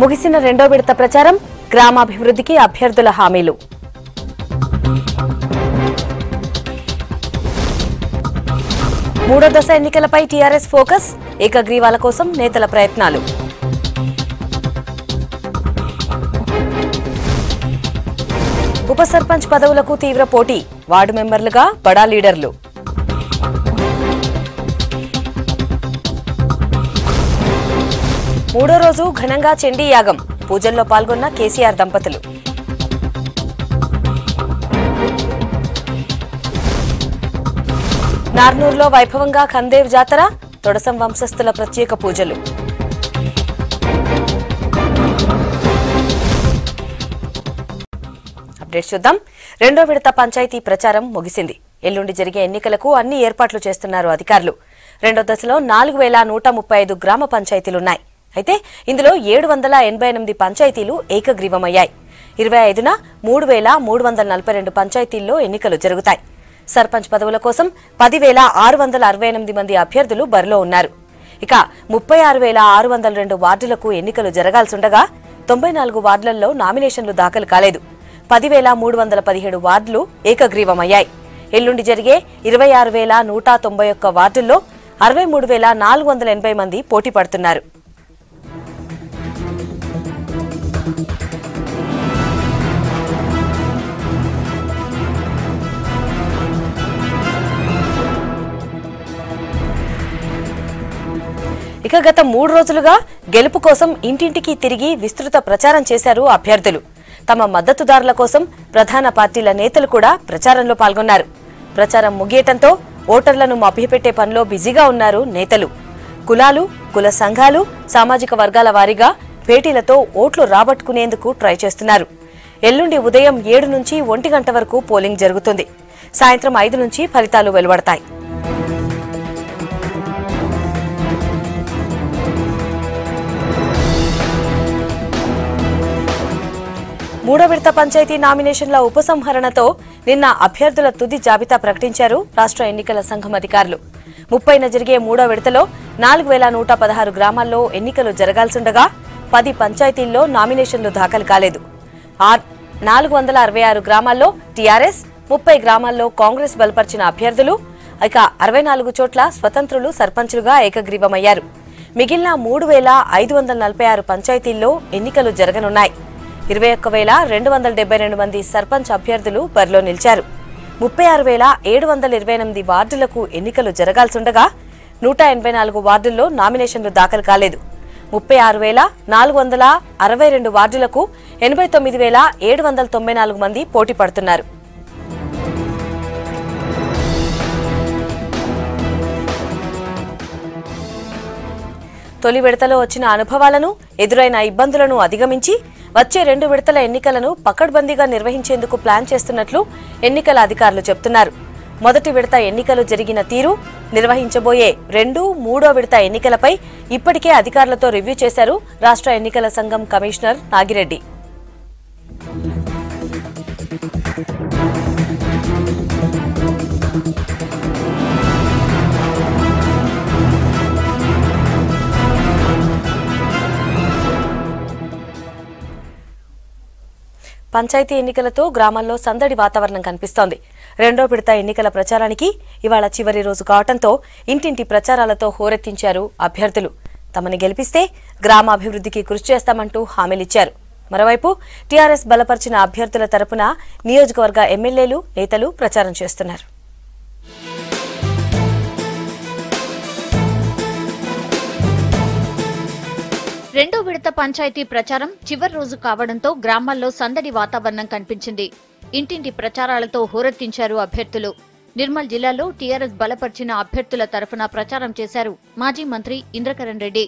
ముగిసిన రెండో విడత ప్రచారం, గ్రామాభివృద్ధికి అభ్యర్థుల హామీలు. మూడో దశ ఎన్నికలపై టీఆర్ఎస్ ఫోకస్, ఏకగ్రీవాల కోసం నేతల ప్రయత్నాలు. ఉప సర్పంచ్ పదవులకు తీవ్ర పోటీ, వార్డు మెంబర్లుగా బడా లీడర్లు. మూడో రోజు ఘనంగా చండీ యాగం, పూజల్లో పాల్గొన్న కేసీఆర్ దంపతులు. నార్నూరులో వైభవంగా ఖందేవ్ జాతర, తొడసం వంశస్థుల ప్రత్యేక పూజలు. అప్డేట్ చూద్దాం. రెండో విడత పంచాయతీ ప్రచారం ముగిసింది. ఎల్లుండి జరిగే ఎన్నికలకు అన్ని ఏర్పాట్లు చేస్తున్నారు అధికారులు. రెండో దశలో 4135 గ్రామ పంచాయతీలున్నాయి. అయితే ఇందులో 788 పంచాయతీలు ఏకగ్రీవమయ్యాయి. 25న 3342 పంచాయతీల్లో ఎన్నికలు జరుగుతాయి. సర్పంచ్ పదవుల కోసం 10,668 మంది అభ్యర్థులు బరిలో ఉన్నారు. ఇక 36,602 వార్డులకు ఎన్నికలు జరగాల్సిండగా 94 వార్డులలో నామినేషన్లు దాఖలు కాలేదు. 10,317 వార్డులు ఏకగ్రీవమయ్యాయి. ఎల్లుండి జరిగే 26,191 వార్డుల్లో 63,480 మంది పోటీ పడుతున్నారు. ఇక గత 3 రోజులుగా గెలుపు కోసం ఇంటింటికి తిరిగి విస్తృత ప్రచారం చేశారు అభ్యర్థులు. తమ మద్దతుదారుల కోసం ప్రధాన పార్టీల నేతలు కూడా ప్రచారంలో పాల్గొన్నారు. ప్రచారం ముగియటంతో ఓటర్లను మభ్యపెట్టే పనిలో బిజీగా ఉన్నారు నేతలు. కులాలు, కుల సంఘాలు, సామాజిక వర్గాల వారీగా భేటీలతో ఓట్లు రాబట్టుకునేందుకు ట్రై చేస్తున్నారు. ఎల్లుండి ఉదయం 7 నుంచి 1 గంట వరకు పోలింగ్ జరుగుతుంది. సాయంత్రం 5 నుంచి ఫలితాలు వెలువడతాయి. మూడో విడత పంచాయతీ నామినేషన్ల ఉపసంహరణతో నిన్న అభ్యర్థుల తుది జాబితా ప్రకటించారు రాష్ట్ర ఎన్నికల సంఘం అధికారులు. 30న జరిగే మూడో విడతలో 4116 గ్రామాల్లో ఎన్నికలు జరగాల్సిండగా 10 పంచాయతీల్లో నామినేషన్లు దాఖలు కాలేదు. 466 గ్రామాల్లో టీఆర్ఎస్, 30 గ్రామాల్లో కాంగ్రెస్ బలపరిచిన అభ్యర్థులు, ఇక 64 చోట్ల స్వతంత్రులు సర్పంచులుగా ఏకగ్రీవమయ్యారు. మిగిలిన 3546 పంచాయతీల్లో ఎన్నికలు జరగనున్నాయి. 21,272 మంది సర్పంచ్ అభ్యర్థులు బరిలో నిలిచారు. 36,728 వార్డులకు ఎన్నికలు జరగాల్సిండగా 184 వార్డుల్లో నామినేషన్లు దాఖలు కాలేదు. 36,462 వార్డులకు 89,794 మంది పోటీ పడుతున్నారు. తొలి విడతలో వచ్చిన అనుభవాలను, ఎదురైన ఇబ్బందులను అధిగమించి వచ్చే 2 విడతల ఎన్నికలను పకడ్బందీగా నిర్వహించేందుకు ప్లాన్ చేస్తున్నట్లు ఎన్నికల అధికారులు చెబుతున్నారు. మొదటి విడత ఎన్నికలు జరిగిన తీరు, నిర్వహించబోయే 2, 3వ విడత ఎన్నికలపై ఇప్పటికే అధికారులతో రివ్యూ చేశారు రాష్ట్ర ఎన్నికల సంఘం కమిషనర్ నాగిరెడ్డి. పంచాయతీ ఎన్నికలతో గ్రామాల్లో సందడి వాతావరణం కనిపిస్తోంది. రెండో విడత ఎన్నికల ప్రచారానికి ఇవాళ చివరి రోజు కావడంతో ఇంటింటి ప్రచారాలతో హోరెత్తించారు అభ్యర్థులు. తమని గెలిపిస్తే గ్రామాభివృద్ధికి కృషి చేస్తామంటూ హామీలిచ్చారు. మరోవైపు టీఆర్ఎస్ బలపరిచిన అభ్యర్థుల తరపున నియోజకవర్గ ఎమ్మెల్యేలు, నేతలు ప్రచారం చేస్తున్నారు. రెండో విడత పంచాయతీ ప్రచారం చివరి రోజు కావడంతో గ్రామాల్లో సందడి వాతావరణం కనిపించింది. ఇంటింటి ప్రచారాలతో హోరెత్తించారు అభ్యర్థులు. నిర్మల్ జిల్లాలో టీఆర్ఎస్ బలపరిచిన అభ్యర్థుల తరఫున ప్రచారం చేశారు మాజీ మంత్రి ఇంద్రకరణ్ రెడ్డి.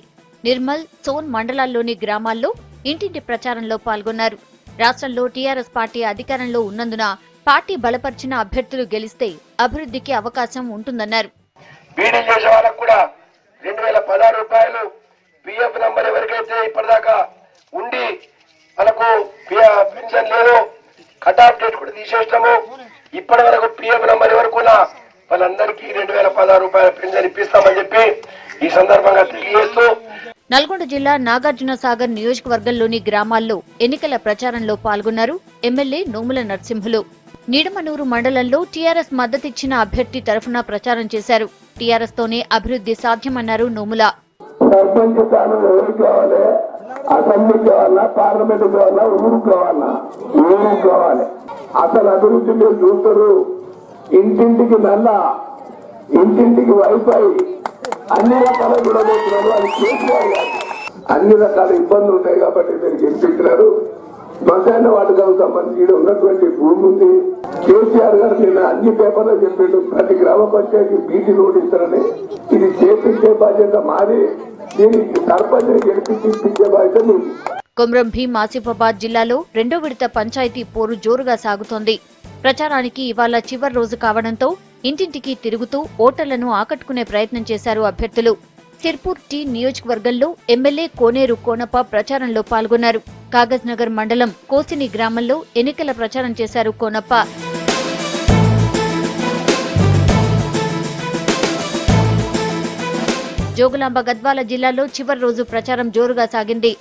నిర్మల్, సోన్ మండలాల్లోని గ్రామాల్లో ఇంటింటి ప్రచారంలో పాల్గొన్నారు. రాష్ట్రంలో టీఆర్ఎస్ పార్టీ అధికారంలో ఉన్నందున పార్టీ బలపరిచిన అభ్యర్థులు గెలిస్తే అభివృద్ధికి అవకాశం ఉంటుందన్నారు. పిఎఫ్ నంబర్ ఎవరికైతే ఇప్పటిదాకా ఉండి మనకు పెన్షన్ లేదు, కట్ ఆఫ్ డేట్ కూడా తీసేస్తాము. ఇప్పటి వరకు పిఎఫ్ నంబర్ ఎవరుకున్నా వాళ్ళందరికీ 2,016 రూపాయల పెన్షన్ ఇప్పిస్తామని చెప్పి ఈ సందర్భంగా తెలియజేస్తూ నల్గొండ జిల్లా నాగార్జున సాగర్ నియోజకవర్గంలోని గ్రామాల్లో ఎన్నికల ప్రచారంలో పాల్గొన్నారు ఎమ్మెల్యే నోముల నరసింహులు. నిడమనూరు మండలంలో టీఆర్ఎస్ మద్దతిచ్చిన అభ్యర్థి తరఫున ప్రచారం చేశారు. టీఆర్ఎస్ తోనే అభివృద్ధి సాధ్యమన్నారు నోముల. సర్పంచ్ స్థానం ఎవరికి కావాలి, అసెంబ్లీ కావాలా, పార్లమెంట్ కావాలా, ఊరు కావాలా, ఊరు కావాలి. అసలు అభివృద్ధి మీరు చూస్తారు. ఇంటింటికి నల్ల, ఇంటింటికి వైఫై, అన్ని రకాల గుణమవుతున్నారు. అది కేసీఆర్ గారు అన్ని రకాల ఇబ్బందులు ఉంటాయి కాబట్టి మీరు గెలిపించినారు. శ్మశాన వాటికి సంబంధించి ఉన్నటువంటి భూమి ఉంది. కేసీఆర్ గారు నిన్న అన్ని పేపర్లో చెప్పాడు, ప్రతి గ్రామ పంచాయతీ బీటీ రోడ్ ఇస్తారని. ఇది చేపించే బాధ్యత మాది. దీనికి సర్పంచ్ గెలిపించి ఇప్పించే బాధ్యత మీది. కొమ్రం భీం ఆసిఫాబాద్ జిల్లాలో రెండో విడత పంచాయతీ పోరు జోరుగా సాగుతోంది. ప్రచారానికి ఇవాళ చివరి రోజు కావడంతో ఇంటింటికి తిరుగుతూ ఓటర్లను ఆకట్టుకునే ప్రయత్నం చేశారు అభ్యర్థులు. సిర్పూర్ టీ నియోజకవర్గంలో ఎమ్మెల్యే కోనేరు కోనప్ప ప్రచారంలో పాల్గొన్నారు. కాగజ్ నగర్ మండలం కోసిని గ్రామంలో ఎన్నికల ప్రచారం చేశారు కోనప్ప. జోగులాంబ గద్వాల జిల్లాలో చివరి రోజు ప్రచారం జోరుగా సాగింది.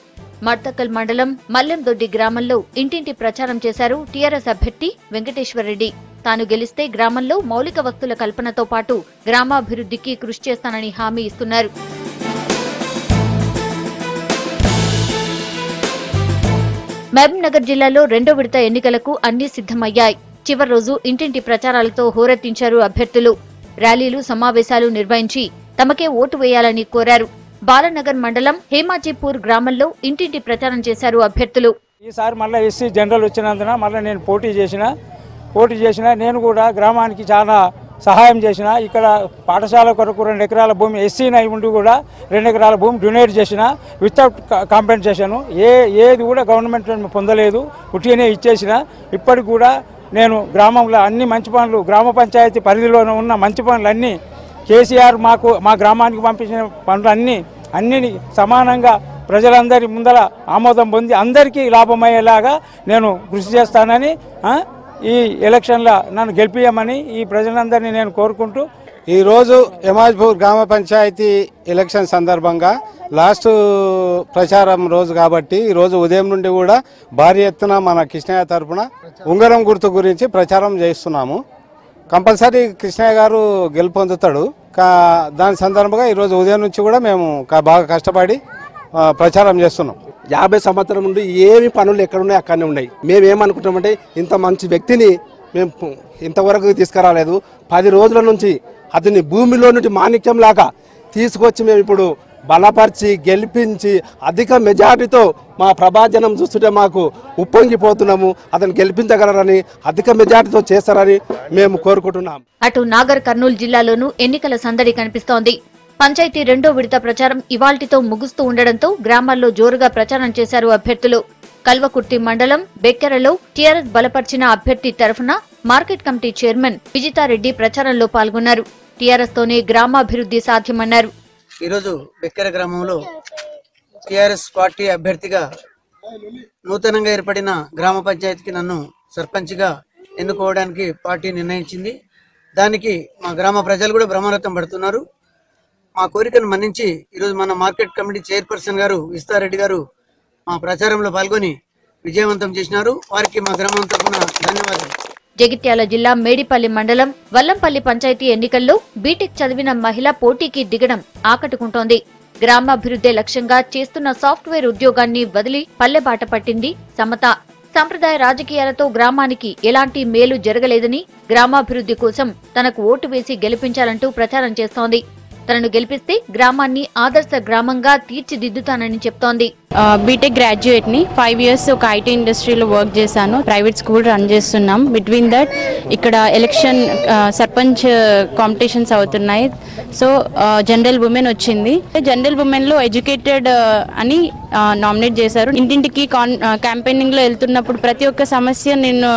మర్తకల్ మండలం మల్లెందొడ్డి గ్రామంలో ఇంటింటి ప్రచారం చేశారు టీఆర్ఎస్ అభ్యర్థి వెంకటేశ్వరరెడ్డి. తాను గెలిస్తే గ్రామంలో మౌలిక వస్తువుల కల్పనతో పాటు గ్రామాభివృద్ధికి కృషి చేస్తానని హామీ ఇస్తున్నారు. మహబూబ్నగర్ జిల్లాలో రెండో విడత ఎన్నికలకు అన్ని సిద్ధమయ్యాయి. చివరి రోజు ఇంటింటి ప్రచారాలతో హోరెత్తించారు అభ్యర్థులు. ర్యాలీలు, సమావేశాలు నిర్వహించి తమకే ఓటు వేయాలని కోరారు. బాలనగర్ మండలం హేమాజీపూర్ గ్రామంలో ఇంటింటి ప్రచారం చేశారు అభ్యర్థులు. ఈసారి మళ్ళీ ఎస్సీ జనరల్ వచ్చినందున మళ్ళీ నేను పోటీ చేసిన నేను కూడా గ్రామానికి చాలా సహాయం చేసిన. ఇక్కడ పాఠశాల కొరకు 2 ఎకరాల భూమి ఎస్సీని అయి ఉండి కూడా 2 ఎకరాల భూమి డొనేట్ చేసిన వితౌట్ కాంపెన్సేషన్. ఏది కూడా గవర్నమెంట్ పొందలేదు, ఉట్టిగానే ఇచ్చేసిన. ఇప్పటికి కూడా నేను గ్రామంలో అన్ని మంచి పనులు, గ్రామ పంచాయతీ పరిధిలో ఉన్న మంచి పనులన్నీ కేసీఆర్ మా గ్రామానికి పంపించిన పనులన్నీ సమానంగా ప్రజలందరి ముందర ఆమోదం పొంది అందరికీ లాభమయ్యేలాగా నేను కృషి చేస్తానని, ఈ ఎలక్షన్లో నన్ను గెలిపియమని ఈ ప్రజలందరినీ నేను కోరుకుంటూ, ఈరోజు హేమాజ్పూర్ గ్రామ పంచాయతీ ఎలక్షన్ సందర్భంగా లాస్ట్ ప్రచారం రోజు కాబట్టి ఈరోజు ఉదయం నుండి కూడా భారీ ఎత్తున మన కృష్ణయ్య తరఫున ఉంగరం గుర్తు గురించి ప్రచారం చేస్తున్నాము. కంపల్సరీ కృష్ణయ్య గారు గెలుపొందుతాడు. దాని సందర్భంగా ఈరోజు ఉదయం నుంచి కూడా మేము బాగా కష్టపడి ప్రచారం చేస్తున్నాం. 50 సంవత్సరం నుండి ఏమి పనులు ఎక్కడున్నాయి అక్కడనే ఉన్నాయి. మేమేమనుకుంటామంటే ఇంత మంచి వ్యక్తిని మేము ఇంతవరకు తీసుకురాలేదు. 10 రోజుల నుంచి అతని భూమిలో నుండి మాణిక్యం లాగా తీసుకొచ్చి మేము ఇప్పుడు బలపరిచి గెలిపించి అధిక మెజార్టీతో మా ప్రభాజనం చూస్తుంటే మాకు ఉప్పొంగిపోతున్నాము. అతను గెలిపించగలరని, అధిక మెజార్టీతో చేస్తారని మేము కోరుకుంటున్నాం. అటు నాగర్ కర్నూలు జిల్లాలోనూ ఎన్నికల సందడి కనిపిస్తోంది. పంచాయతీ రెండో విడత ప్రచారం ఇవాల్టితో ముగుస్తూ ఉండడంతో గ్రామాల్లో జోరుగా ప్రచారం చేశారు అభ్యర్థులు. కల్వకుర్తి మండలం బెక్కెరలో టీఆర్ఎస్ బలపర్చిన అభ్యర్థి తరఫున మార్కెట్ కమిటీ చైర్మన్ విజితారెడ్డి ప్రచారంలో పాల్గొన్నారు. టీఆర్ఎస్ తోనే గ్రామాభివృద్ధి సాధ్యమన్నారు. ఈరోజు బెక్కెర గ్రామంలో టీఆర్ఎస్ పార్టీ అభ్యర్థిగా నూతనంగా ఏర్పడిన గ్రామ పంచాయతీకి నన్ను సర్పంచ్గా ఎన్నుకోవడానికి పార్టీ నిర్ణయించింది. దానికి మా గ్రామ ప్రజలు కూడా బ్రహ్మరథం పడుతున్నారు. మా కోరికను మన్నించి ఈరోజు మన మార్కెట్ కమిటీ చైర్పర్సన్ గారు విస్తారెడ్డి గారు మా ప్రచారంలో పాల్గొని విజయవంతం చేసినారు. వారికి మా గ్రామం తరఫున ధన్యవాదాలు. జగిత్యాల జిల్లా మేడిపల్లి మండలం వల్లంపల్లి పంచాయతీ ఎన్నికల్లో బీటెక్ చదివిన మహిళ పోటీకి దిగడం ఆకట్టుకుంటోంది. గ్రామాభివృద్ధి లక్ష్యంగా చేస్తున్న సాఫ్ట్వేర్ ఉద్యోగాన్ని వదిలి పల్లెబాట పట్టింది సమత. సంప్రదాయ రాజకీయాలతో గ్రామానికి ఎలాంటి మేలు జరగలేదని, గ్రామాభివృద్ధి కోసం తనకు ఓటు వేసి గెలిపించాలంటూ ప్రచారం చేస్తోంది. తనను గెలిపిస్తే గ్రామాన్ని ఆదర్శ గ్రామంగా తీర్చిదిద్దుతానని చెప్తోంది. బీటెక్ గ్రాడ్యుయేట్ ని 5 ఇయర్స్ ఒక ఐటీ ఇండస్ట్రీలో వర్క్ చేశాను. ప్రైవేట్ స్కూల్ రన్ చేస్తున్నాం. బిట్వీన్ దట్ ఇక్కడ ఎలక్షన్ సర్పంచ్ కాంపిటీషన్స్ అవుతున్నాయి. సో జనరల్ ఉమెన్ వచ్చింది. జనరల్ ఉమెన్ లో ఎడ్యుకేటెడ్ అని నామినేట్ చేశారు. ఇంటింటికి క్యాంపెయినింగ్ లో వెళ్తున్నప్పుడు ప్రతి ఒక్క సమస్య నేను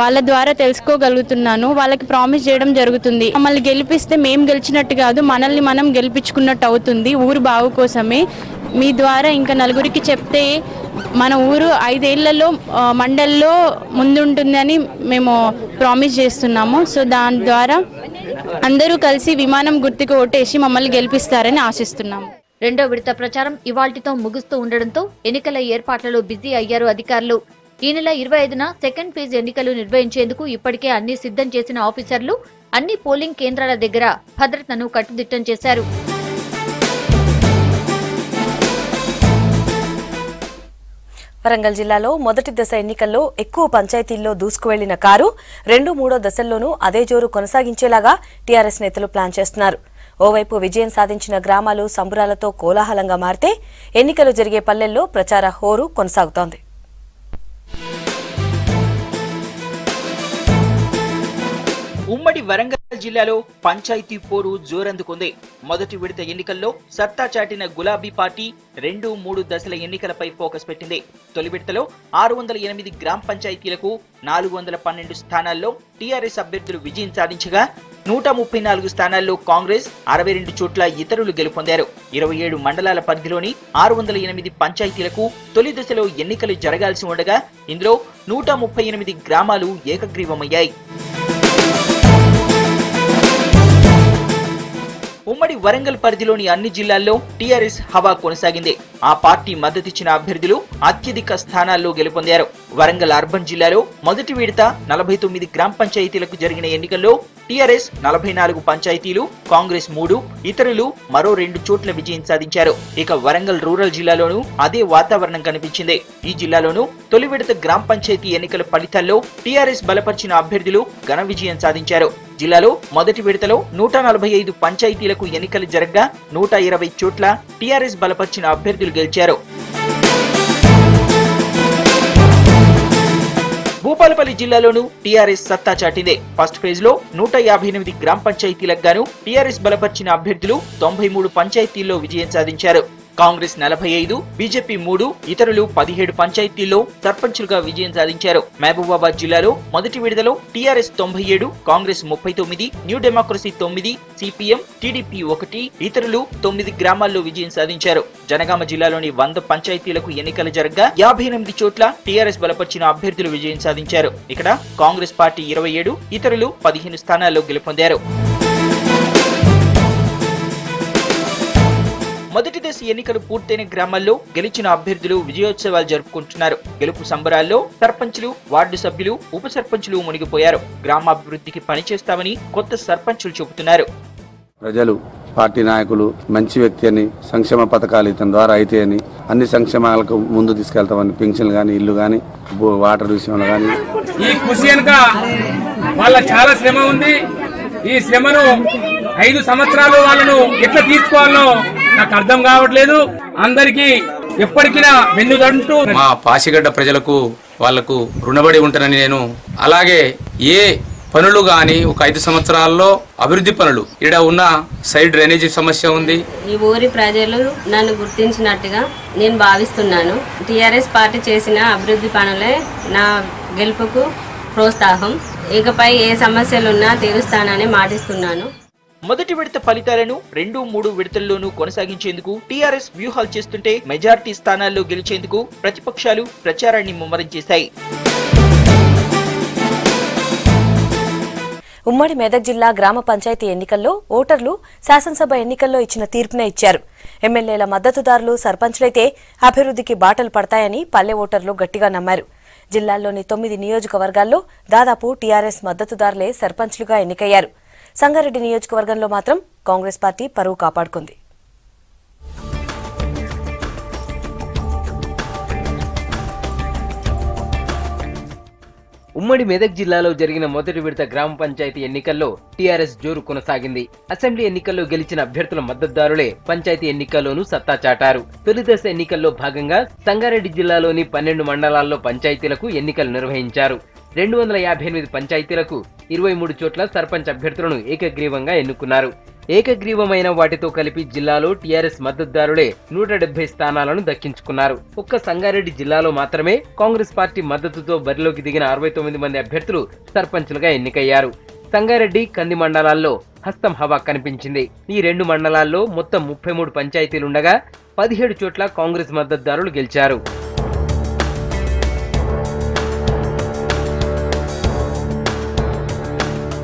వాళ్ళ ద్వారా తెలుసుకోగలుగుతున్నాను. వాళ్ళకి ప్రామిస్ చేయడం జరుగుతుంది. మమ్మల్ని గెలిపిస్తే మేము గెలిచినట్టు కాదు, మనల్ని మనం గెలిపించుకున్నట్టు అవుతుంది. ఊరు బాగు కోసమే మీ ద్వారా ఇంకా నలుగురికి చెప్తే మన ఊరు 5 ఏళ్లలో మండల్లో ముందుంటుందని మేము ప్రామిస్ చేస్తున్నాము. సో దాని ద్వారా అందరూ కలిసి విమానం గుర్తుకు ఓటేసి మమ్మల్ని గెలిపిస్తారని ఆశిస్తున్నాము. రెండో విడత ప్రచారం ఇవాల్టితో ముగుస్తూ ఉండడంతో ఎన్నికల ఏర్పాట్లలో బిజీ అయ్యారు అధికారులు. ఈ నెల 25న సెకండ్ ఫేజ్ ఎన్నికలు నిర్వహించేందుకు ఇప్పటికే అన్ని సిద్ధం చేసిన ఆఫీసర్లు అన్ని పోలింగ్ కేంద్రాల దగ్గర భద్రతను కట్టుదిట్టం చేశారు. వరంగల్ జిల్లాలో మొదటి దశ ఎన్నికల్లో ఎక్కువ పంచాయతీల్లో దూసుకువెళ్లిన కారు 2-3 దశల్లోనూ అదే జోరు కొనసాగించేలాగా టీఆర్ఎస్ నేతలు ప్లాన్ చేస్తున్నారు. ఓవైపు విజయం సాధించిన గ్రామాలు సంబురాలతో కోలాహలంగా మారితే ఎన్నికలు జరిగే పల్లెల్లో ప్రచార హోరు కొనసాగుతోంది. ఉమ్మడి వరంగల్ జిల్లాలో పంచాయతీ పోరు జోరందుకుంది. మొదటి విడత ఎన్నికల్లో సత్తా చాటిన గులాబీ పార్టీ 2-3 దశల ఎన్నికలపై ఫోకస్ పెట్టింది. తొలి విడతలో 608 గ్రామ పంచాయతీలకు 412 స్థానాల్లో టీఆర్ఎస్ అభ్యర్థులు విజయం సాధించగా 134 స్థానాల్లో కాంగ్రెస్, 62 చోట్ల ఇతరులు గెలుపొందారు. 27 మండలాల పరిధిలోని 608 పంచాయతీలకు తొలి దశలో ఎన్నికలు జరగాల్సి ఉండగా ఇందులో 138 గ్రామాలు ఏకగ్రీవమయ్యాయి. ఉమ్మడి వరంగల్ పరిధిలోని అన్ని జిల్లాల్లో టీఆర్ఎస్ హవా కొనసాగింది. ఆ పార్టీ మద్దతిచ్చిన అభ్యర్థులు అత్యధిక స్థానాల్లో గెలుపొందారు. వరంగల్ అర్బన్ జిల్లాలో మొదటి విడత 49 గ్రామ పంచాయతీలకు జరిగిన ఎన్నికల్లో టీఆర్ఎస్ 44 పంచాయతీలు, కాంగ్రెస్ 3, ఇతరులు మరో 2 చోట్ల విజయం సాధించారు. ఇక వరంగల్ రూరల్ జిల్లాలోనూ అదే వాతావరణం కనిపించింది. ఈ జిల్లాలోనూ తొలి విడత గ్రామ పంచాయతీ ఎన్నికల ఫలితాల్లో టీఆర్ఎస్ బలపరిచిన అభ్యర్థులు ఘన విజయం సాధించారు. జిల్లాలో మొదటి విడతలో 145 పంచాయతీలకు ఎన్నికలు జరగగా 120 చోట్ల టీఆర్ఎస్ బలపరిచిన అభ్యర్థులు గెలిచారు. భూపాలపల్లి జిల్లాలోనూ టీఆర్ఎస్ సత్తా చాటింది. ఫస్ట్ ఫేజ్ లో 158 గ్రామ పంచాయతీలకు గాను టీఆర్ఎస్ బలపరిచిన అభ్యర్థులు 93 పంచాయతీల్లో విజయం సాధించారు. కాంగ్రెస్ 45, బీజేపీ 3, ఇతరులు 17 పంచాయతీల్లో సర్పంచులుగా విజయం సాధించారు. మహబూబాబాద్ జిల్లాలో మొదటి విడతలో TRS 97, Congress 39, new democracy 9, CPM, TDP 1, ఇతరులు 9 గ్రామాల్లో విజయం సాధించారు. జనగామ జిల్లాలోని 100 పంచాయతీలకు ఎన్నికలు జరగగా 58 చోట్ల టీఆర్ఎస్ బలపరిచిన అభ్యర్థులు విజయం సాధించారు. ఇక్కడ కాంగ్రెస్ పార్టీ 27, ఇతరులు 15 స్థానాల్లో గెలుపొందారు. మొదటి దశ ఎన్నికలు పూర్తయిన గ్రామాల్లో గెలిచిన అభ్యర్థులు విజయోత్సవాలు జరుపుకుంటున్నారు. గెలుపు సంబరాల్లో సర్పంచులు, వార్డు సభ్యులు, ఉప సర్పంచులు మునిగిపోయారు. గ్రామాభివృద్ధికి పనిచేస్తామని కొత్త సర్పంచులు చెబుతున్నారు. ప్రజలు, పార్టీ నాయకులు మంచి వ్యక్తి అని, సంక్షేమ పథకాలు ఇతని ద్వారా అయితే అని, అన్ని సంక్షేమాలకు ముందు తీసుకెళ్తామని, పెన్షన్లు కానీ, ఇల్లు కానీ, వాటర్ విషయంలో కానీ. ఈ కృషి వెనుక వాళ్ళ చాలా శ్రమ ఉంది. ఈ శ్రమను 5 సంవత్సరాలు వాళ్ళను ఎట్లా తీర్చుకోవాలో నాకు అర్థం కావట్లేదు. అందరికీ ఎప్పటికైనా వెన్నుదంటూ మా పాసిగడ్డ ప్రజలకు వాళ్లకు రుణపడి ఉంటానని నేను. అలాగే ఏ పనులు గాని ఒక 5 సంవత్సరాల్లో అభివృద్ధి పనులు, ఇక్కడ ఉన్న సైడ్ డ్రైనేజీ సమస్య ఉంది. ఈ ఊరి ప్రజలు నన్ను గుర్తించినట్టుగా నేను భావిస్తున్నాను. టీఆర్ఎస్ పార్టీ చేసిన అభివృద్ధి పనులే నా గెలుపుకు ప్రోత్సాహం. ఇకపై ఏ సమస్యలున్నా తీరుస్తానని మాటిస్తున్నాను. మొదటి విడత ఫలితాలను 2-3 విడతల్లోనూ కొనసాగించేందుకు టీఆర్ఎస్ వ్యూహాలు చేస్తుంటే మెజారిటీ స్థానాల్లో గెలిచేందుకు ప్రతిపక్షాలు ప్రచారాన్ని ముమ్మరం చేశాయి. ఉమ్మడి మెదక్ జిల్లా గ్రామ పంచాయతీ ఎన్నికల్లో ఓటర్లు శాసనసభ ఎన్నికల్లో ఇచ్చిన తీర్పునే ఇచ్చారు. ఎమ్మెల్యేల మద్దతుదారులు, సర్పంచ్లైతే అభివృద్ధికి బాటలు పడతాయని పల్లె ఓటర్లు గట్టిగా నమ్మారు. జిల్లాలోని 9 నియోజకవర్గాల్లో దాదాపు టీఆర్ఎస్ మద్దతుదారులే సర్పంచ్లుగా ఎన్నికయ్యారు. సంగారెడ్డి నియోజకవర్గంలో మాత్రం కాంగ్రెస్ పార్టీ పరువు కాపాడుకుంది. ఉమ్మడి మెదక్ జిల్లాలో జరిగిన మొదటి విడత గ్రామ పంచాయతీ ఎన్నికల్లో టీఆర్ఎస్ జోరు కొనసాగింది. అసెంబ్లీ ఎన్నికల్లో గెలిచిన అభ్యర్థుల మద్దతుదారులే పంచాయతీ ఎన్నికల్లోనూ సత్తా చాటారు. తొలి దశ ఎన్నికల్లో భాగంగా సంగారెడ్డి జిల్లాలోని 12 మండలాల్లో పంచాయతీలకు ఎన్నికలు నిర్వహించారు. 258 పంచాయతీలకు 23 చోట్ల సర్పంచ్ అభ్యర్థులను ఏకగ్రీవంగా ఎన్నుకున్నారు. ఏకగ్రీవమైన వాటితో కలిపి జిల్లాలో టీఆర్ఎస్ మద్దతుదారులే 170 స్థానాలను దక్కించుకున్నారు. ఒక్క సంగారెడ్డి జిల్లాలో మాత్రమే కాంగ్రెస్ పార్టీ మద్దతుతో బరిలోకి దిగిన 69 మంది అభ్యర్థులు సర్పంచ్లుగా ఎన్నికయ్యారు. సంగారెడ్డి, కంది మండలాల్లో హస్తం హవా కనిపించింది. ఈ 2 మండలాల్లో మొత్తం 33 పంచాయతీలుండగా 17 చోట్ల కాంగ్రెస్ మద్దతుదారులు గెలిచారు.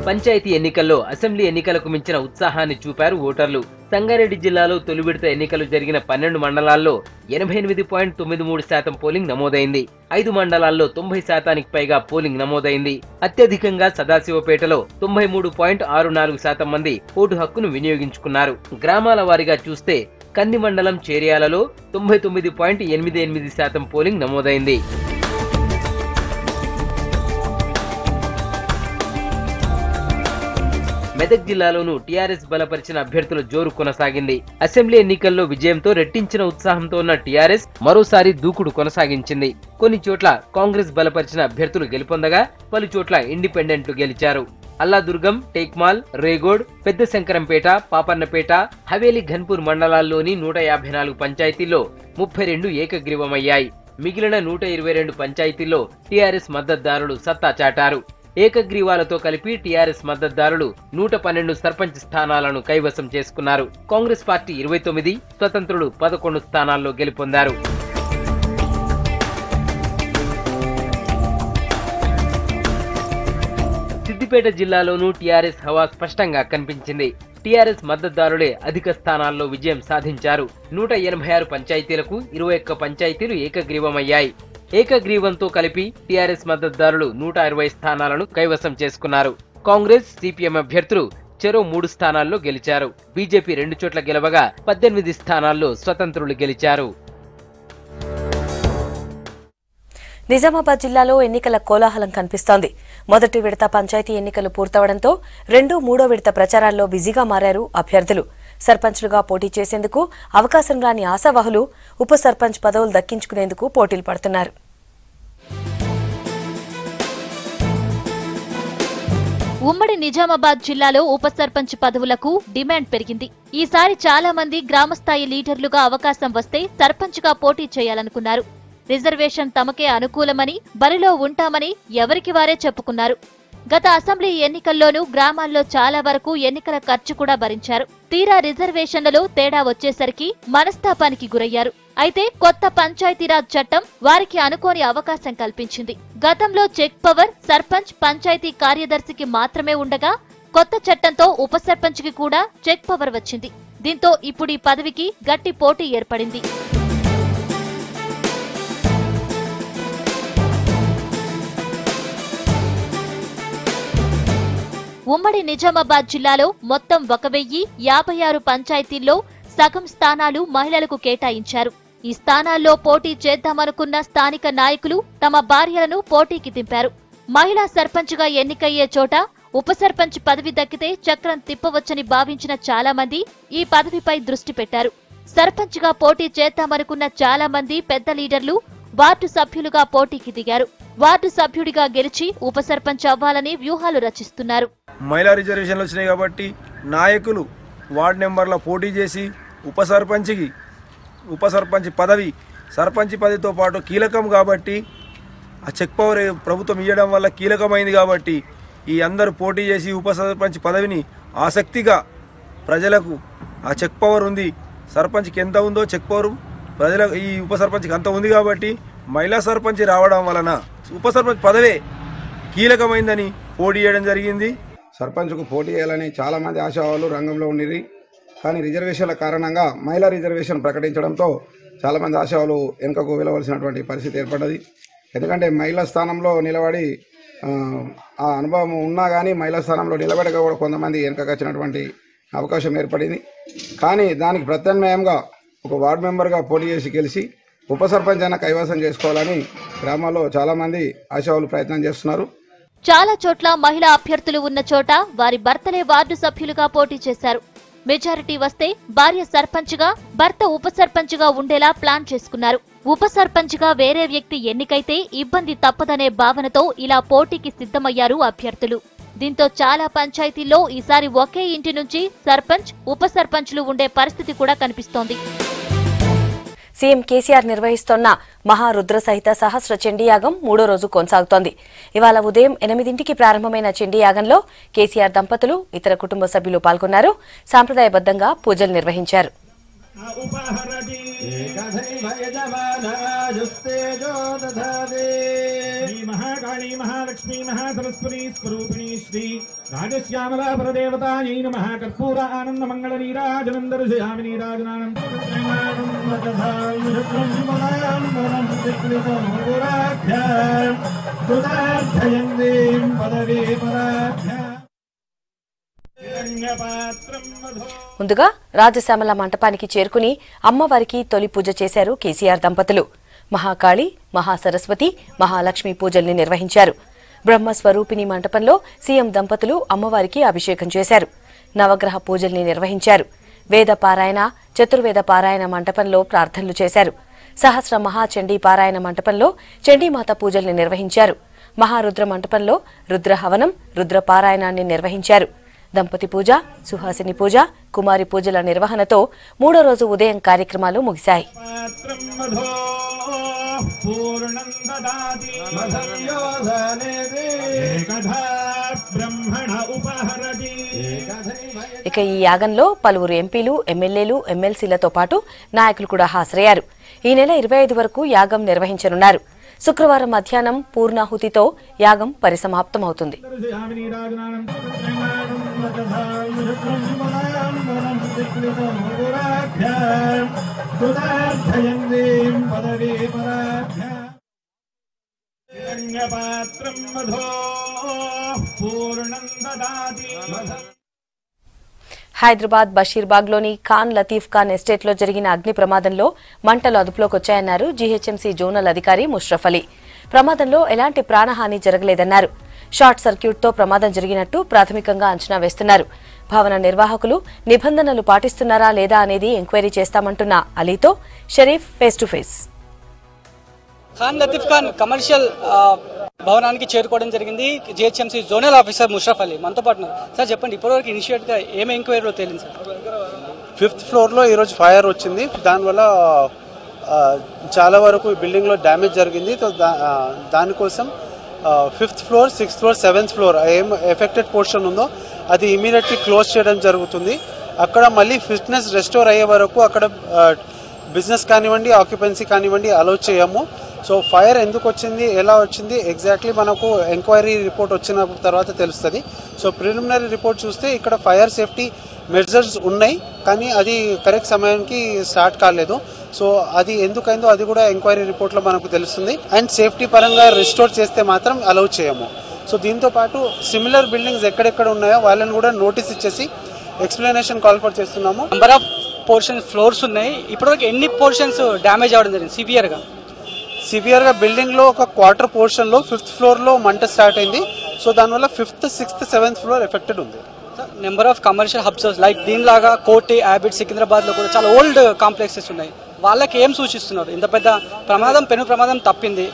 పంచాయతీ ఎన్నికల్లో అసెంబ్లీ ఎన్నికలకు మించిన ఉత్సాహాన్ని చూపారు ఓటర్లు. సంగారెడ్డి జిల్లాలో తొలి విడత ఎన్నికలు జరిగిన 12 మండలాల్లో 88.93% పోలింగ్ నమోదైంది. 5 మండలాల్లో 90% పైగా పోలింగ్ నమోదైంది. అత్యధికంగా సదాశివపేటలో 93.64% మంది ఓటు హక్కును వినియోగించుకున్నారు. గ్రామాల వారీగా చూస్తే కంది మండలం చేర్యాలలో 99.88% పోలింగ్ నమోదైంది. మెదక్ జిల్లాలోనూ టీఆర్ఎస్ బలపరిచిన అభ్యర్థుల జోరు కొనసాగింది. అసెంబ్లీ ఎన్నికల్లో విజయంతో రెట్టించిన ఉత్సాహంతో ఉన్న టీఆర్ఎస్ మరోసారి దూకుడు కొనసాగించింది. కొన్ని చోట్ల కాంగ్రెస్ బలపరిచిన అభ్యర్థులు గెలుపొందగా పలు చోట్ల ఇండిపెండెంట్లు గెలిచారు. అల్లాదుర్గం, టేక్మాల్, రేగోడ్, పెద్ద శంకరంపేట, పాపన్నపేట, హవేలీ ఘన్పూర్ మండలాల్లోని 154 పంచాయతీల్లో 32 ఏకగ్రీవమయ్యాయి. మిగిలిన 122 పంచాయతీల్లో టీఆర్ఎస్ మద్దతుదారులు సత్తా చాటారు. ఏకగ్రీవాలతో కలిపి టీఆర్ఎస్ మద్దతుదారులు 112 సర్పంచ్ స్థానాలను కైవసం చేసుకున్నారు. కాంగ్రెస్ పార్టీ 29, స్వతంత్రులు 11 స్థానాల్లో గెలుపొందారు. సిద్దిపేట జిల్లాలోనూ టీఆర్ఎస్ హవా స్పష్టంగా కనిపించింది. టీఆర్ఎస్ మద్దతుదారులే అధిక స్థానాల్లో విజయం సాధించారు. 186 పంచాయతీలకు 21 పంచాయతీలు ఏకగ్రీవమయ్యాయి. ఏకగ్రీవంతో కలిపి టీఆర్ఎస్ మద్దతుదారులు 160 స్థానాలను కైవసం చేసుకున్నారు. కాంగ్రెస్, సిపిఎం అభ్యర్థులు చెరో 3 స్థానాల్లో గెలిచారు. బీజేపీ 2 చోట్ల గెలవగా 18 స్థానాల్లో స్వతంత్రులు గెలిచారు. నిజామాబాద్ జిల్లాలో ఎన్నికల కోలాహలం కనిపిస్తోంది. మొదటి విడత పంచాయతీ ఎన్నికలు పూర్తవడంతో 2, 3వ విడత ప్రచారాల్లో బిజీగా మారారు అభ్యర్థులు. సర్పంచ్లుగా పోటీ చేసేందుకు అవకాశం రాని ఆశావహులు ఉప సర్పంచ్ పదవులు దక్కించుకునేందుకు పోటీలు పడుతున్నారు. ఉమ్మడి నిజామాబాద్ జిల్లాలో ఉప సర్పంచ్ పదవులకు డిమాండ్ పెరిగింది. ఈసారి చాలా మంది గ్రామస్థాయి లీడర్లుగా అవకాశం వస్తే సర్పంచ్గా పోటీ చేయాలనుకున్నారు. రిజర్వేషన్ తమకే అనుకూలమని, బరిలో ఉంటామని ఎవరికి వారే చెప్పుకున్నారు. గత అసెంబ్లీ ఎన్నికల్లోనూ గ్రామాల్లో చాలా వరకు ఎన్నికల ఖర్చు కూడా భరించారు. తీరా రిజర్వేషన్లలో తేడా వచ్చేసరికి మనస్తాపానికి గురయ్యారు. అయితే కొత్త పంచాయతీరాజ్ చట్టం వారికి అనుకోని అవకాశం కల్పించింది. గతంలో చెక్ పవర్ సర్పంచ్, పంచాయతీ కార్యదర్శికి మాత్రమే ఉండగా కొత్త చట్టంతో ఉప సర్పంచ్కి కూడా చెక్ పవర్ వచ్చింది. దీంతో ఇప్పుడు ఈ పదవికి గట్టి పోటీ ఏర్పడింది. ఉమ్మడి నిజామాబాద్ జిల్లాలో మొత్తం 1056 పంచాయతీల్లో సగం స్థానాలు మహిళలకు కేటాయించారు. ఈ స్థానాల్లో పోటీ చేద్దామనుకున్న స్థానిక నాయకులు తమ భార్యలను పోటీకి దింపారు. మహిళా సర్పంచ్గా ఎన్నికయ్యే చోట ఉప సర్పంచ్ పదవి దక్కితే చక్రం తిప్పవచ్చని భావించిన చాలా మంది ఈ పదవిపై దృష్టి పెట్టారు. సర్పంచ్గా పోటీ చేద్దామనుకున్న చాలా మంది పెద్ద లీడర్లు వార్డు సభ్యులుగా పోటీకి దిగారు. వార్డు సభ్యుడిగా గెలిచి ఉప సర్పంచ్ అవ్వాలని వ్యూహాలు రచిస్తున్నారు. మహిళా రిజర్వేషన్లు వచ్చినాయి కాబట్టి నాయకులు వార్డు నెంబర్ల పోటీ చేసి ఉప సర్పంచ్ పదవి సర్పంచ్ పదవితో పాటు కీలకం కాబట్టి ఆ చెక్ పవర్ ప్రభుత్వం ఇవ్వడం వల్ల కీలకమైంది కాబట్టి ఈ అందరూ పోటీ చేసి ఉప సర్పంచ్ పదవిని ఆసక్తిగా ప్రజలకు ఆ చెక్ పవర్ ఉంది, సర్పంచ్కి ఎంత ఉందో చెక్ పవర్ ప్రజలకు ఈ ఉప సర్పంచ్కి అంత ఉంది కాబట్టి మహిళా సర్పంచ్ రావడం వలన ఉప సర్పంచ్ పదవే కీలకమైందని పోటీ చేయడం జరిగింది. సర్పంచ్కు పోటీ చేయాలని చాలామంది ఆశావాళ్ళు రంగంలో ఉండిరి. కానీ రిజర్వేషన్ల కారణంగా మహిళా రిజర్వేషన్ ప్రకటించడంతో చాలామంది ఆశావాళ్ళు వెనుకకు వెళ్ళవలసినటువంటి పరిస్థితి ఏర్పడ్డది. ఎందుకంటే మహిళా స్థానంలో నిలబడి ఆ అనుభవం ఉన్నా కానీ మహిళా స్థానంలో నిలబడక కూడా కొంతమంది వెనుకకు వచ్చినటువంటి అవకాశం ఏర్పడింది. కానీ దానికి ప్రత్యామ్నాయంగా ఒక వార్డు మెంబర్గా పోటీ చేసి గెలిచి ఉప సర్పంచ్ అయినా కైవసం చేసుకోవాలని గ్రామాల్లో చాలామంది ఆశావాళ్ళు ప్రయత్నం చేస్తున్నారు. చాలా చోట్ల మహిళా అభ్యర్థులు ఉన్న చోట వారి భర్తలే వార్డు సభ్యులుగా పోటీ చేశారు. మెజారిటీ వస్తే భార్య సర్పంచ్గా, భర్త ఉప సర్పంచ్గా ఉండేలా ప్లాన్ చేసుకున్నారు. ఉప సర్పంచ్గా వేరే వ్యక్తి ఎన్నికైతే ఇబ్బంది తప్పదనే భావనతో ఇలా పోటీకి సిద్ధమయ్యారు అభ్యర్థులు. దీంతో చాలా పంచాయతీల్లో ఈసారి ఒకే ఇంటి నుంచి సర్పంచ్, ఉప సర్పంచ్లు ఉండే పరిస్థితి కూడా కనిపిస్తోంది. సీఎం కేసీఆర్ నిర్వహిస్తోన్న మహారుద్ర సహిత సహస్ర చండీయాగం 3వ రోజు కొనసాగుతోంది. ఇవాళ ఉదయం 8ంటికి ప్రారంభమైన చండీయాగంలో కేసీఆర్ దంపతులు, ఇతర కుటుంబ సభ్యులు పాల్గొన్నారు. సాంప్రదాయబద్ధంగా పూజలు నిర్వహించారు. महाकाली महालक्ष्मी महासरस्वती स्वरूपिणी श्री राजश्यामला परदेवतायै नमः कर्पूर आनंद मंगल नीराजनं दर्शयामि नीराजनानं ముందుగా రాజశ్యామల మంటపానికి చేరుకుని అమ్మవారికి తొలి పూజ చేశారు కేసీఆర్ దంపతులు. మహాకాళి, మహాసరస్వతి, మహాలక్ష్మి పూజల్ని నిర్వహించారు. బ్రహ్మస్వరూపిణి మంటపంలో సీఎం దంపతులు అమ్మవారికి అభిషేకం చేశారు. నవగ్రహ పూజల్ని నిర్వహించారు. వేద పారాయణ, చతుర్వేద పారాయణ మంటపంలో ప్రార్థనలు చేశారు. సహస్ర మహాచండీ పారాయణ మంటపంలో చండీమాత పూజల్ని నిర్వహించారు. మహారుద్ర మంటపంలో రుద్రహవనం, రుద్ర పారాయణాన్ని నిర్వహించారు. దంపతి పూజ, సుహాసిని పూజ, కుమారి పూజల నిర్వహణతో మూడో రోజు ఉదయం కార్యక్రమాలు ముగిశాయి. ఇక ఈ యాగంలో పలువురు ఎంపీలు, ఎమ్మెల్యేలు, ఎమ్మెల్సీలతో పాటు నాయకులు కూడా హాజరయ్యారు. ఈ నెల 25 వరకు యాగం నిర్వహించనున్నారు. శుక్రవారం మధ్యాహ్నం పూర్ణాహుతితో యాగం పరిసమాప్తమవుతుంది. హైదరాబాద్ బషీర్బాగ్లోని ఖాన్ లతీఫ్ ఖాన్ ఎస్టేట్లో జరిగిన అగ్ని ప్రమాదంలో మంటలు అదుపులోకి వచ్చాయన్నారు జీహెచ్ఎంసీ జోనల్ అధికారి ముష్రఫ్ అలీ. ప్రమాదంలో ఎలాంటి ప్రాణహాని జరగలేదన్నారు. షార్ట్ సర్క్యూట్తో ప్రమాదం జరిగినట్టు ప్రాథమికంగా అంచనా వేస్తున్నారు. భవన నిర్వాహకులు నిబంధనలు పాటిస్తున్నారా లేదా అనేది ఎంక్వైరీ చేస్తామంటున్న అలీతో Sharif face to face. Khan Latif Khan commercial భవనానికి చేరుకోవడం జరిగింది. GHMC zonal officer Mushraf Ali మనతో పాటు సార్. చెప్పండి, ఇప్పటివరకు ఇనిషియేట్గా ఏం ఎంక్వైరీలో తేలింది సార్? 5th ఫ్లోర్లో ఈరోజు ఫైర్ వచ్చింది. దానివల్ల చాలా వరకు బిల్డింగ్లో డ్యామేజ్ జరిగింది. దానికోసం 5th floor, 6th floor, 7th floor ఏం ఎఫెక్టెడ్ పోర్షన్ ఉందో అది ఇమీడియట్లీ క్లోజ్ చేయడం జరుగుతుంది. అక్కడ మళ్ళీ ఫిట్నెస్ రెస్టోర్ అయ్యే వరకు అక్కడ బిజినెస్ కానివ్వండి, ఆక్యుపెన్సీ కానివ్వండి అలౌ చేయము. సో ఫైర్ ఎందుకు వచ్చింది, ఎలా వచ్చింది ఎగ్జాక్ట్లీ మనకు ఎంక్వైరీ రిపోర్ట్ వచ్చిన తర్వాత తెలుస్తుంది. సో ప్రిలిమినరీ రిపోర్ట్ చూస్తే ఇక్కడ ఫైర్ సేఫ్టీ మెజర్స్ ఉన్నాయి, కానీ అది కరెక్ట్ సమయానికి స్టార్ట్ కాలేదు. సో అది ఎందుకైందో అది కూడా ఎంక్వైరీ రిపోర్ట్లో మనకు తెలుస్తుంది. అండ్ సేఫ్టీ పరంగా రిస్టోర్ చేస్తే మాత్రం అలౌ చేయము. సో దీంతో పాటు సిమిలర్ బిల్డింగ్స్ ఎక్కడెక్కడ ఉన్నాయో వాళ్ళని కూడా నోటీస్ ఇచ్చేసి ఎక్స్ప్లెనేషన్ కాల్ ఫర్ చేస్తున్నాము. నెంబర్ ఆఫ్ పోర్షన్స్ ఫ్లోర్స్ ఉన్నాయి. ఇప్పటివరకు ఎన్ని పోర్షన్స్ డ్యామేజ్ అవ్వడం జరిగింది సివియర్గా? బిల్డింగ్లో ఒక క్వార్టర్ పోర్షన్లో 5th ఫ్లోర్లో మంట స్టార్ట్ అయింది. సో దానివల్ల 5th, 6th, 7th floor affected ఉంది. Number of commercial hubs like దీనిలాగా కోటి, యాబిడ్, సికింద్రాబాద్లో కూడా చాలా ఓల్డ్ కాంప్లెక్సెస్ ఉన్నాయి. వాళ్ళకి ఏం సూచిస్తున్నారు? ఇంత పెద్ద ప్రమాదం, పెను ప్రమాదం తప్పింది.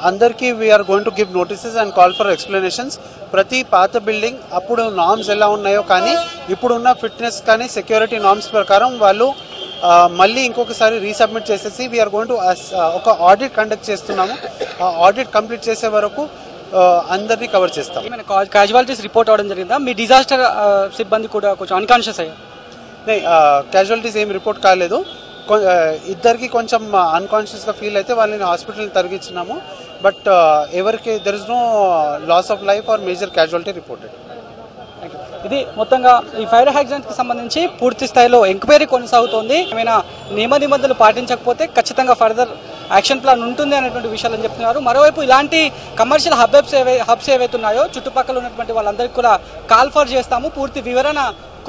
అందరికీ we're going to give notices and call for explanations. ప్రతి పాత బిల్డింగ్ అప్పుడు నార్మ్స్ ఎలా ఉన్నాయో కానీ ఇప్పుడున్న ఫిట్నెస్ కానీ సెక్యూరిటీ నార్మ్స్ ప్రకారం వాళ్ళు మళ్ళీ ఇంకొకసారి రీసబ్మిట్ చేసేసి వీఆర్ గోయింగ్ టు ఒక ఆడిట్ కండక్ట్ చేస్తున్నాము. ఆ ఆడిట్ కంప్లీట్ చేసే వరకు అందరినీ కవర్ చేస్తాం. క్యాజువాలిటీస్ రిపోర్ట్ అవడం జరిగిందా? మీ డిజాస్టర్ సిబ్బంది కూడా కొంచెం అన్కాన్షియస్ అయ్యారు? క్యాజువాలిటీస్ ఏం రిపోర్ట్ కాలేదు. ఇద్దరికి కొంచెం అన్కాన్షియస్గా ఫీల్ అయితే వాళ్ళని హాస్పిటల్ని తరలించినాము. బట్ ఎవరికి there is no loss of life or major casualty reported. ఇది మొత్తంగా ఈ ఫైర్ యాక్సిడెంట్కి సంబంధించి పూర్తి స్థాయిలో ఎంక్వైరీ కొనసాగుతోంది. ఏమైనా నియమ నిబంధనలు పాటించకపోతే ఖచ్చితంగా ఫర్దర్ యాక్షన్ ప్లాన్ ఉంటుంది అనేటువంటి విషయాలని చెప్తున్నారు. మరోవైపు ఇలాంటి కమర్షియల్ హబ్స్ ఏవైతే ఉన్నాయో చుట్టుపక్కల ఉన్నటువంటి వాళ్ళందరికీ కూడా కాల్ ఫర్ చేస్తాము, పూర్తి వివరణ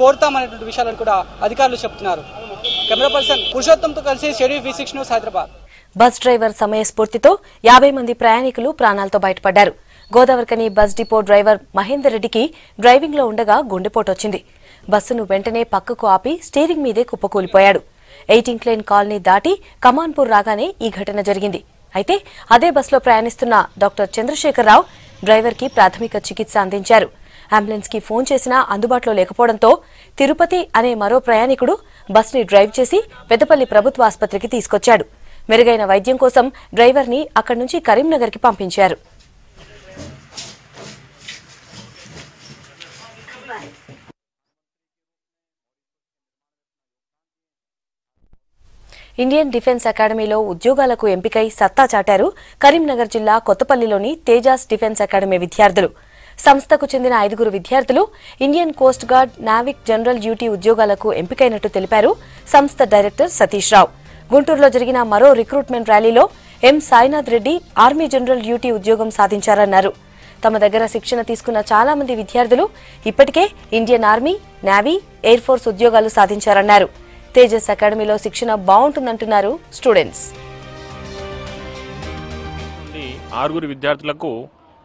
కోరుతామనేటువంటి విషయాలను కూడా అధికారులు చెప్తున్నారు. కెమెరా పర్సన్ పురుషోత్తంతో కలిసి Sharif, V6 news, Hyderabad. Bus driver సమయస్ఫూర్తితో 50 మంది ప్రయాణికులు ప్రాణాలతో బయటపడ్డారు. గోదావరికని బస్ డిపో డ్రైవర్ మహేందర్ రెడ్డికి డ్రైవింగ్ లో ఉండగా గుండెపోటొచ్చింది. బస్సును వెంటనే పక్కకు ఆపి స్టీరింగ్ మీదే కుప్పకూలిపోయాడు. 18 లేన్ కాలనీ దాటి కమాన్పూర్ రాగానే ఈ ఘటన జరిగింది. అయితే అదే బస్సులో ప్రయాణిస్తున్న డాక్టర్ చంద్రశేఖరరావు డ్రైవర్ కి ప్రాథమిక చికిత్స అందించారు. అంబులెన్స్ కి ఫోన్ చేసినా అందుబాటులో లేకపోవడంతో తిరుపతి అనే మరో ప్రయాణికుడు బస్ ని డ్రైవ్ చేసి పెద్దపల్లి ప్రభుత్వ ఆసుపత్రికి తీసుకొచ్చాడు. మెరుగైన వైద్యం కోసం డ్రైవర్ ని అక్కడి నుంచి కరీంనగర్ కి పంపించారు. ఇండియన్ డిఫెన్స్ అకాడమీలో ఉద్యోగాలకు ఎంపికై సత్తా చాటారు కరీంనగర్ జిల్లా కొత్తపల్లిలోని తేజాస్ డిఫెన్స్ అకాడమీ విద్యార్థులు. సంస్థకు చెందిన 5 విద్యార్థులు Indian Coast Guard, Navik general duty ఉద్యోగాలకు ఎంపికైనట్టు తెలిపారు సంస్థ డైరెక్టర్ సతీష్ రావు. గుంటూరులో జరిగిన మరో రిక్రూట్మెంట్ ర్యాలీలో M Sainath Reddy army general duty ఉద్యోగం సాధించారన్నారు. తమ దగ్గర శిక్షణ తీసుకున్న చాలా మంది విద్యార్థులు ఇప్పటికే Indian army, navy, air force ఉద్యోగాలు సాధించారన్నారు. తేజస్ అకాడమీలో శిక్షణ బాగుంటుందంటున్నారు స్టూడెంట్స్. 6 విద్యార్థులకు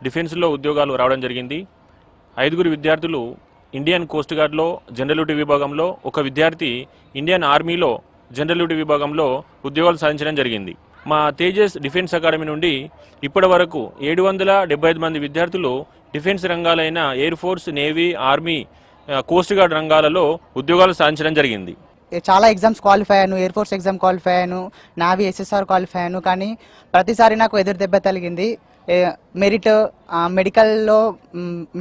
డిఫెన్స్లో ఉద్యోగాలు రావడం జరిగింది. 5 విద్యార్థులు ఇండియన్ కోస్ట్ గార్డ్లో జనరల్ డ్యూటీ విభాగంలో, ఒక విద్యార్థి ఇండియన్ ఆర్మీలో జనరల్ డ్యూటీ విభాగంలో ఉద్యోగాలు సాధించడం జరిగింది. మా తేజస్ డిఫెన్స్ అకాడమీ నుండి ఇప్పటి వరకు 775 మంది విద్యార్థులు డిఫెన్స్ రంగాలైన air force, navy, army, coast guard రంగాలలో ఉద్యోగాలు సాధించడం జరిగింది. చాలా ఎగ్జామ్స్ క్వాలిఫై అయ్యాను, ఎయిర్ ఫోర్స్ ఎగ్జామ్ క్వాలిఫై అయ్యాను, నావీ SSR క్వాలిఫై అయ్యాను. కానీ ప్రతిసారి నాకు ఎదురు దెబ్బ తగిలింది. మెరిట్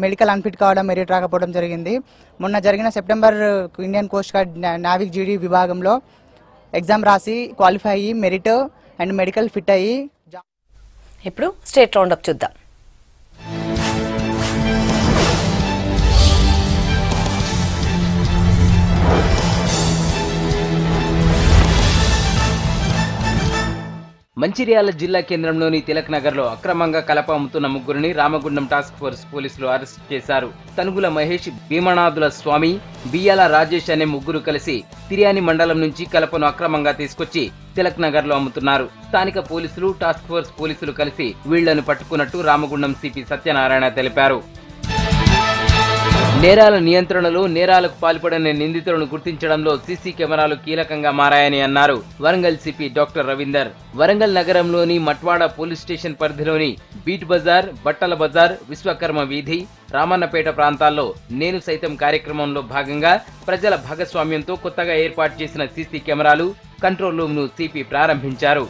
మెడికల్ అన్ఫిట్ కావడం, మెరిట్ రాకపోవడం జరిగింది. మొన్న జరిగిన September Indian Coast Guard Navik GD విభాగంలో ఎగ్జామ్ రాసి క్వాలిఫై అయ్యి మెరిట్ అండ్ మెడికల్ ఫిట్ అయ్యి. ఇప్పుడు స్టేట్ రౌండప్ చూద్దాం. మంచిర్యాల జిల్లా కేంద్రంలోని తిలక్ నగర్ లో అక్రమంగా కలప అమ్ముతున్న 3 రామగుండం టాస్క్ ఫోర్స్ పోలీసులు అరెస్ట్ చేశారు. తనుగుల మహేష్, భీమనాథుల స్వామి, బియ్యాల రాజేష్ అనే 3 కలిసి తిర్యాని మండలం నుంచి కలపను అక్రమంగా తీసుకొచ్చి తిలక్ నగర్ లో అమ్ముతున్నారు. స్థానిక పోలీసులు, టాస్క్ ఫోర్స్ పోలీసులు కలిసి వీళ్లను పట్టుకున్నట్టు రామగుండం సిపి సత్యనారాయణ తెలిపారు. నేరాల నియంత్రణలో నేరాలకు పాల్పడిన నిందితులను గుర్తించడంలో సీసీ కెమెరాలు కీలకంగా మారాయని అన్నారు వరంగల్ సిపి డాక్టర్ రవీందర్. వరంగల్ నగరంలోని మట్వాడ పోలీస్ స్టేషన్ పరిధిలోని బీట్ బజార్, బట్టల బజార్, విశ్వకర్మ వీధి, రామన్నపేట ప్రాంతాల్లో నేను సైతం కార్యక్రమంలో భాగంగా ప్రజల భాగస్వామ్యంతో కొత్తగా ఏర్పాటు చేసిన సీసీ కెమెరాలు, కంట్రోల్ రూమ్ ను సిపి ప్రారంభించారు.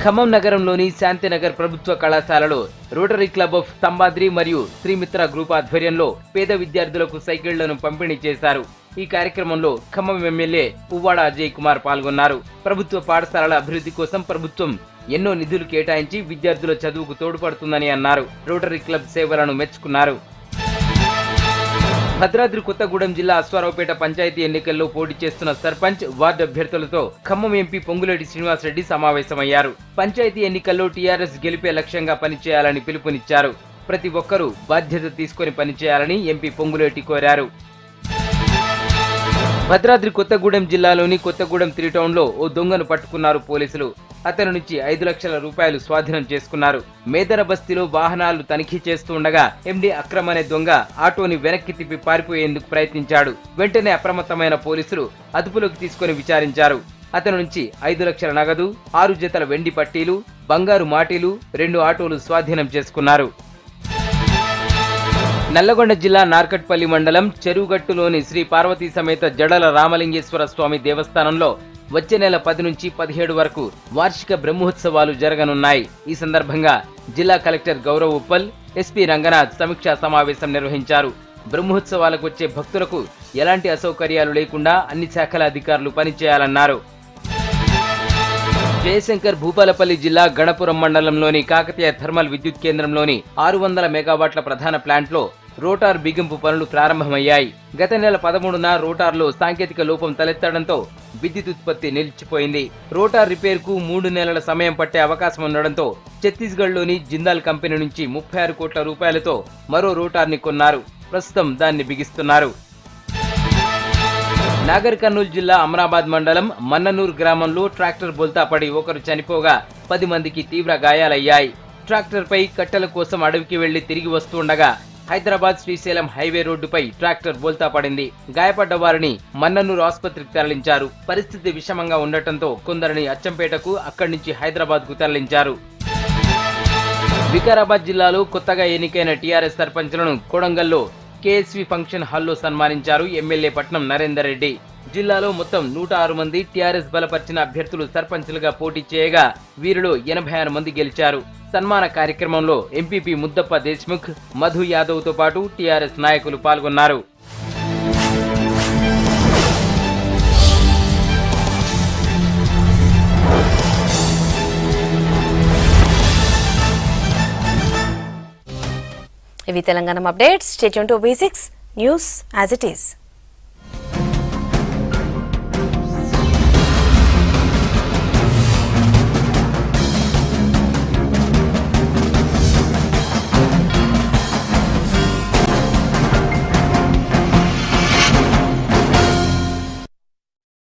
ఖమ్మం నగరంలోని శాంతినగర్ ప్రభుత్వ కళాశాలలో రోటరీ క్లబ్ ఆఫ్ తంబాద్రి మరియు శ్రీమిత్ర గ్రూప్ ఆధ్వర్యంలో పేద విద్యార్థులకు సైకిళ్లను పంపిణీ చేశారు. ఈ కార్యక్రమంలో ఖమ్మం ఎమ్మెల్యే పువ్వాడ అజయ్ కుమార్ పాల్గొన్నారు. ప్రభుత్వ పాఠశాలల అభివృద్ధి కోసం ప్రభుత్వం ఎన్నో నిధులు కేటాయించి విద్యార్థుల చదువుకు తోడ్పడుతుందని అన్నారు. రోటరీ క్లబ్ సేవలను మెచ్చుకున్నారు. భద్రాద్రి కొత్తగూడెం జిల్లా అశ్వారావుపేట పంచాయతీ ఎన్నికల్లో పోటీ చేస్తున్న సర్పంచ్, వార్డు అభ్యర్థులతో ఖమ్మం ఎంపీ పొంగులేటి శ్రీనివాసరెడ్డి సమావేశమయ్యారు. పంచాయతీ ఎన్నికల్లో టీఆర్ఎస్ గెలిపే లక్ష్యంగా పనిచేయాలని పిలుపునిచ్చారు. ప్రతి ఒక్కరూ బాధ్యత తీసుకుని పనిచేయాలని ఎంపీ పొంగులేటి కోరారు. భద్రాద్రి కొత్తగూడెం జిల్లాలోని కొత్తగూడెం 3 టౌన్లో ఓ దొంగను పట్టుకున్నారు పోలీసులు. అతని నుంచి 5 లక్షల రూపాయలు స్వాధీనం చేసుకున్నారు. మేదర బస్తీలో వాహనాలు తనిఖీ చేస్తూ ఉండగా ఎండి అక్రమ్ అనే దొంగ ఆటోని వెనక్కి తిప్పి పారిపోయేందుకు ప్రయత్నించాడు. వెంటనే అప్రమత్తమైన పోలీసులు అదుపులోకి తీసుకుని విచారించారు. అతని నుంచి 5 లక్షల నగదు, 6 జతల వెండి పట్టీలు, బంగారు మాటీలు, 2 ఆటోలు స్వాధీనం చేసుకున్నారు. నల్లగొండ జిల్లా నార్కట్పల్లి మండలం చెరువుగట్టులోని శ్రీ పార్వతీ సమేత జడల రామలింగేశ్వర స్వామి దేవస్థానంలో వచ్చే నెల 10 నుంచి 17 వరకు వార్షిక బ్రహ్మోత్సవాలు జరగనున్నాయి. ఈ సందర్భంగా జిల్లా కలెక్టర్ గౌరవ్ ఉప్పల్, ఎస్పీ రంగనాథ్ సమీక్షా సమావేశం నిర్వహించారు. బ్రహ్మోత్సవాలకు వచ్చే భక్తులకు ఎలాంటి అసౌకర్యాలు లేకుండా అన్ని శాఖల అధికారులు పనిచేయాలన్నారు. జయశంకర్ భూపాలపల్లి జిల్లా గణపురం మండలంలోని కాకతీయ థర్మల్ విద్యుత్ కేంద్రంలోని 600 మెగావాట్ల ప్రధాన ప్లాంట్లో రోటార్ బిగింపు పనులు ప్రారంభమయ్యాయి. గత నెల 13న రోటార్లో సాంకేతిక లోపం తలెత్తడంతో విద్యుత్ ఉత్పత్తి నిలిచిపోయింది. రోటార్ రిపేర్ కు 3 నెలల సమయం పట్టే అవకాశం ఉండడంతో ఛత్తీస్గఢ్లోని జిందాల్ కంపెనీ నుంచి 36 కోట్ల రూపాయలతో మరో రోటార్ని కొన్నారు. ప్రస్తుతం దాన్ని బిగిస్తున్నారు. నాగర్ కర్నూలు జిల్లా అమరాబాద్ మండలం మన్ననూర్ గ్రామంలో ట్రాక్టర్ బోల్తా పడి ఒకరు చనిపోగా 10 మందికి తీవ్ర గాయాలయ్యాయి. ట్రాక్టర్ పై కట్టెల కోసం అడవికి వెళ్లి తిరిగి వస్తుండగా హైదరాబాద్ శ్రీశైలం హైవే రోడ్డుపై ట్రాక్టర్ బోల్తా పడింది. గాయపడ్డ వారిని మన్ననూరు ఆసుపత్రికి తరలించారు. పరిస్థితి విషమంగా ఉండటంతో కొందరిని అచ్చంపేటకు, అక్కడి నుంచి హైదరాబాద్ కు తరలించారు. వికారాబాద్ జిల్లాలో కొత్తగా ఎన్నికైన టీఆర్ఎస్ సర్పంచ్లను కొడంగల్లో కేఎస్వి ఫంక్షన్ హాల్లో సన్మానించారు ఎమ్మెల్యే పట్నం నరేందర్ రెడ్డి. జిల్లాలో మొత్తం 106 మంది టీఆర్ఎస్ బలపరిచిన అభ్యర్థులు సర్పంచ్లుగా పోటీ చేయగా వీరిలో 86 మంది గెలిచారు. సన్మాన కార్యక్రమంలో ఎంపీపీ ముద్దప్ప దేశ్ముఖ్, మధు యాదవ్ తో పాటు టీఆర్ఎస్ నాయకులు పాల్గొన్నారు. ఇవి Telangana updates. Stay tune to B6 news as it is.